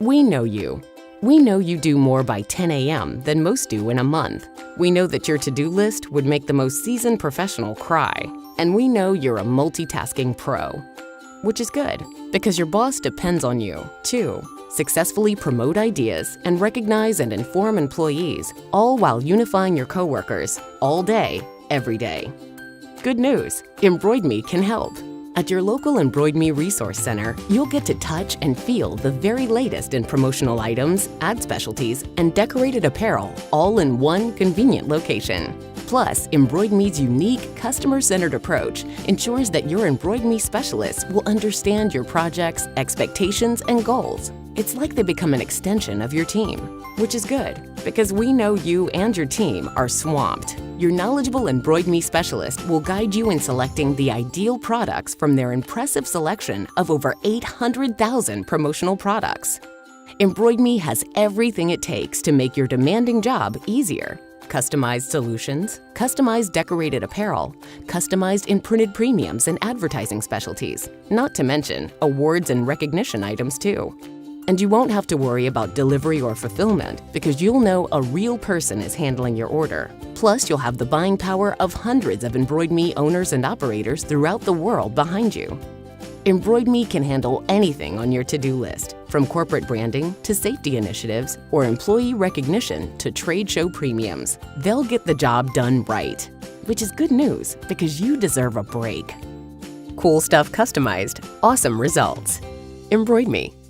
We know you. We know you do more by 10 a.m. than most do in a month. We know that your to-do list would make the most seasoned professional cry. And we know you're a multitasking pro. Which is good, because your boss depends on you, too. Successfully promote ideas and recognize and inform employees, all while unifying your coworkers, all day, every day. Good news, EmbroidMe can help. At your local EmbroidMe Resource Center, you'll get to touch and feel the very latest in promotional items, ad specialties, and decorated apparel, all in one convenient location. Plus, EmbroidMe's unique, customer-centered approach ensures that your EmbroidMe specialists will understand your project's expectations and goals. It's like they become an extension of your team, which is good, because we know you and your team are swamped. Your knowledgeable EmbroidMe specialist will guide you in selecting the ideal products from their impressive selection of over 800,000 promotional products. EmbroidMe has everything it takes to make your demanding job easier. Customized solutions, customized decorated apparel, customized imprinted premiums and advertising specialties, not to mention awards and recognition items too. And you won't have to worry about delivery or fulfillment because you'll know a real person is handling your order. Plus, you'll have the buying power of hundreds of EmbroidMe owners and operators throughout the world behind you. EmbroidMe can handle anything on your to-do list, from corporate branding to safety initiatives or employee recognition to trade show premiums. They'll get the job done right, which is good news because you deserve a break. Cool stuff customized, awesome results. EmbroidMe.